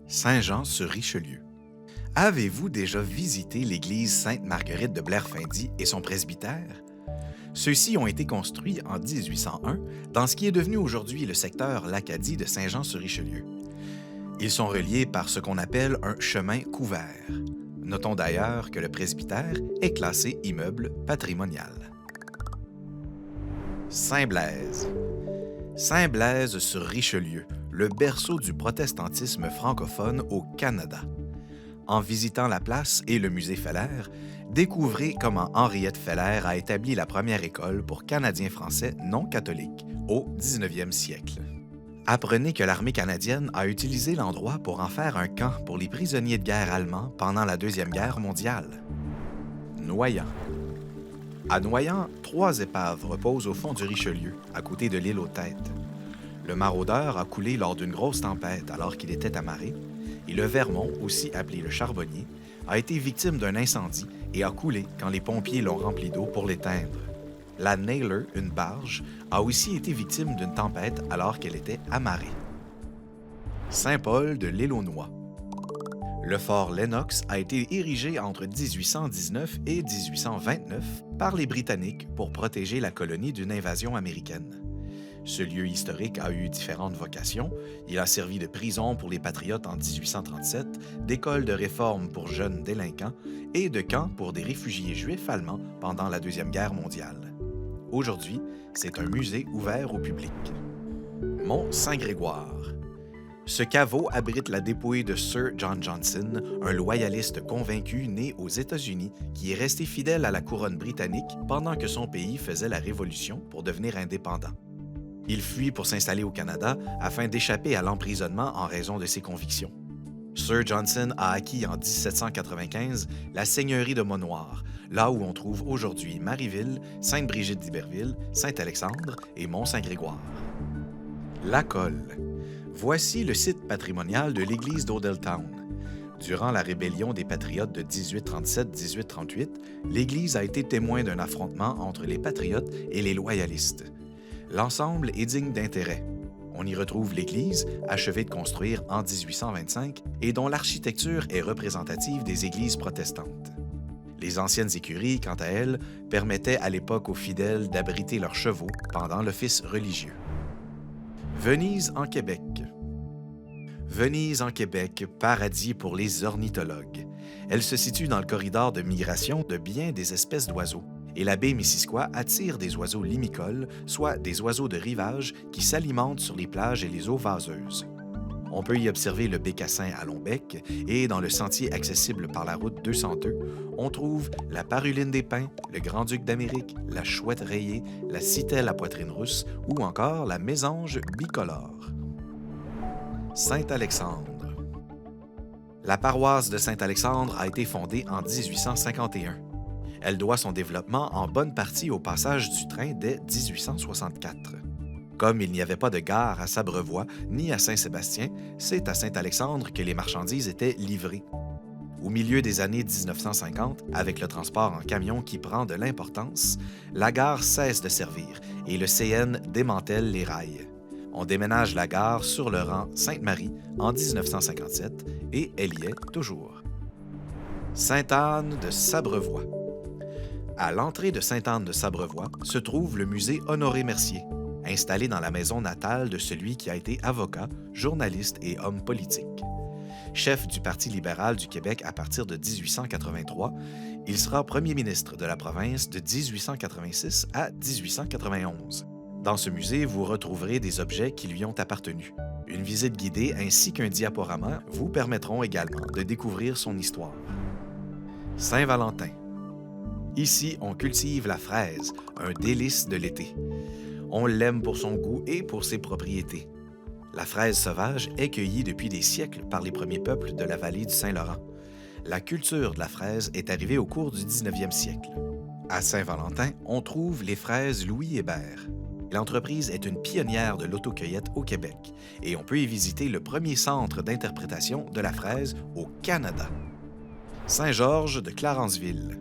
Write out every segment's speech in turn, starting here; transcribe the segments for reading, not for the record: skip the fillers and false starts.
Saint-Jean-sur-Richelieu. Avez-vous déjà visité l'église Sainte-Marguerite de Blairfindie et son presbytère? Ceux-ci ont été construits en 1801 dans ce qui est devenu aujourd'hui le secteur l'Acadie de Saint-Jean-sur-Richelieu. Ils sont reliés par ce qu'on appelle un chemin couvert. Notons d'ailleurs que le presbytère est classé immeuble patrimonial. Saint-Blaise. Saint-Blaise sur Richelieu, le berceau du protestantisme francophone au Canada. En visitant la place et le musée Feller, découvrez comment Henriette Feller a établi la première école pour Canadiens français non catholiques au 19e siècle. Apprenez que l'armée canadienne a utilisé l'endroit pour en faire un camp pour les prisonniers de guerre allemands pendant la Deuxième Guerre mondiale. Noyant. À Noyant, 3 épaves reposent au fond du Richelieu, à côté de l'île aux Têtes. Le Maraudeur a coulé lors d'une grosse tempête alors qu'il était amarré, et le Vermont, aussi appelé le Charbonnier, a été victime d'un incendie et a coulé quand les pompiers l'ont rempli d'eau pour l'éteindre. La Nailer, une barge, a aussi été victime d'une tempête alors qu'elle était amarrée. Saint-Paul de l'île aux Noix. Le fort Lennox a été érigé entre 1819 et 1829 par les Britanniques pour protéger la colonie d'une invasion américaine. Ce lieu historique a eu différentes vocations. Il a servi de prison pour les patriotes en 1837, d'école de réforme pour jeunes délinquants et de camp pour des réfugiés juifs allemands pendant la Deuxième Guerre mondiale. Aujourd'hui, c'est un musée ouvert au public. Mont Saint-Grégoire. Ce caveau abrite la dépouille de Sir John Johnson, un loyaliste convaincu né aux États-Unis qui est resté fidèle à la couronne britannique pendant que son pays faisait la Révolution pour devenir indépendant. Il fuit pour s'installer au Canada afin d'échapper à l'emprisonnement en raison de ses convictions. Sir Johnson a acquis en 1795 la seigneurie de Mont-Noir, là où on trouve aujourd'hui Marieville, Sainte-Brigitte d'Iberville, Saint-Alexandre et Mont-Saint-Grégoire. La Colle. Voici le site patrimonial de l'église d'Odelltown. Durant la rébellion des Patriotes de 1837-1838, l'église a été témoin d'un affrontement entre les Patriotes et les Loyalistes. L'ensemble est digne d'intérêt. On y retrouve l'église, achevée de construire en 1825 et dont l'architecture est représentative des églises protestantes. Les anciennes écuries, quant à elles, permettaient à l'époque aux fidèles d'abriter leurs chevaux pendant l'office religieux. Venise en Québec. Venise en Québec, paradis pour les ornithologues. Elle se situe dans le corridor de migration de bien des espèces d'oiseaux. Et la baie Missisquoi attire des oiseaux limicoles, soit des oiseaux de rivage qui s'alimentent sur les plages et les eaux vaseuses. On peut y observer le bécassin à long bec et dans le sentier accessible par la route 202, on trouve la paruline des pins, le grand-duc d'Amérique, la chouette rayée, la citelle à poitrine rousse ou encore la mésange bicolore. Saint-Alexandre. La paroisse de Saint-Alexandre a été fondée en 1851. Elle doit son développement en bonne partie au passage du train dès 1864. Comme il n'y avait pas de gare à Sabrevois ni à Saint-Sébastien, c'est à Saint-Alexandre que les marchandises étaient livrées. Au milieu des années 1950, avec le transport en camion qui prend de l'importance, la gare cesse de servir et le CN démantèle les rails. On déménage la gare sur le rang Sainte-Marie en 1957 et elle y est toujours. Sainte-Anne de Sabrevois. À l'entrée de Sainte-Anne de Sabrevois se trouve le musée Honoré-Mercier, installé dans la maison natale de celui qui a été avocat, journaliste et homme politique. Chef du Parti libéral du Québec à partir de 1883, il sera premier ministre de la province de 1886 à 1891. Dans ce musée, vous retrouverez des objets qui lui ont appartenu. Une visite guidée ainsi qu'un diaporama vous permettront également de découvrir son histoire. Saint-Valentin. Ici, on cultive la fraise, un délice de l'été. On l'aime pour son goût et pour ses propriétés. La fraise sauvage est cueillie depuis des siècles par les premiers peuples de la vallée du Saint-Laurent. La culture de la fraise est arrivée au cours du 19e siècle. À Saint-Valentin, on trouve les fraises Louis Hébert. L'entreprise est une pionnière de l'autocueillette au Québec et on peut y visiter le premier centre d'interprétation de la fraise au Canada. Saint-Georges de Clarenceville.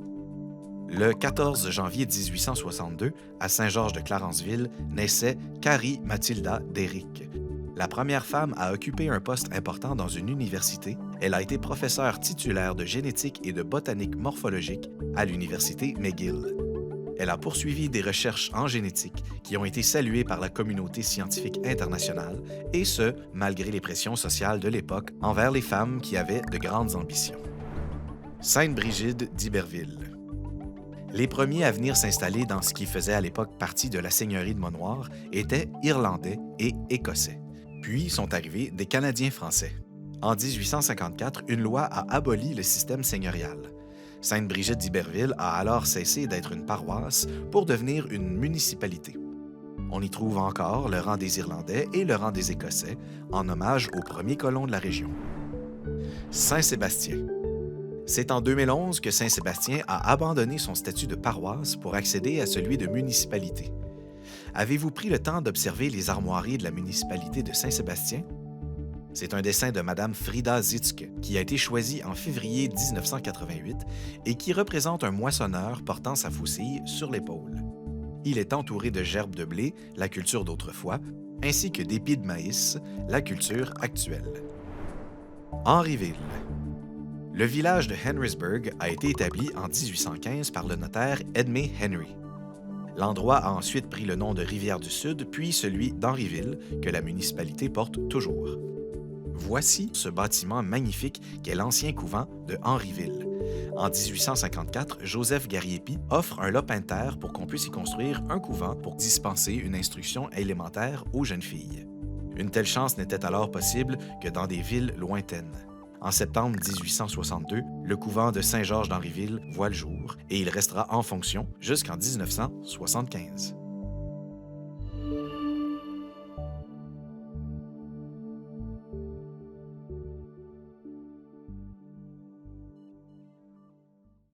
Le 14 janvier 1862, à Saint-Georges de Clarenceville, naissait Carrie Mathilda Déric. La première femme à occuper un poste important dans une université, elle a été professeure titulaire de génétique et de botanique morphologique à l'université McGill. Elle a poursuivi des recherches en génétique qui ont été saluées par la communauté scientifique internationale, et ce, malgré les pressions sociales de l'époque envers les femmes qui avaient de grandes ambitions. Sainte-Brigide d'Iberville. Les premiers à venir s'installer dans ce qui faisait à l'époque partie de la seigneurie de Montnoir étaient Irlandais et Écossais. Puis sont arrivés des Canadiens français. En 1854, une loi a aboli le système seigneurial. Sainte-Brigide d'Iberville a alors cessé d'être une paroisse pour devenir une municipalité. On y trouve encore le rang des Irlandais et le rang des Écossais, en hommage aux premiers colons de la région. Saint-Sébastien. C'est en 2011 que Saint-Sébastien a abandonné son statut de paroisse pour accéder à celui de municipalité. Avez-vous pris le temps d'observer les armoiries de la municipalité de Saint-Sébastien? C'est un dessin de Mme Frida Zitzke qui a été choisi en février 1988 et qui représente un moissonneur portant sa faucille sur l'épaule. Il est entouré de gerbes de blé, la culture d'autrefois, ainsi que d'épis de maïs, la culture actuelle. Henryville. Le village de Henrysburg a été établi en 1815 par le notaire Edmé Henry. L'endroit a ensuite pris le nom de Rivière-du-Sud, puis celui d'Henryville, que la municipalité porte toujours. Voici ce bâtiment magnifique qu'est l'ancien couvent de Henryville. En 1854, Joseph Gariepi offre un lopin de terre pour qu'on puisse y construire un couvent pour dispenser une instruction élémentaire aux jeunes filles. Une telle chance n'était alors possible que dans des villes lointaines. En septembre 1862, le couvent de Saint-Georges d'Henryville voit le jour et il restera en fonction jusqu'en 1975.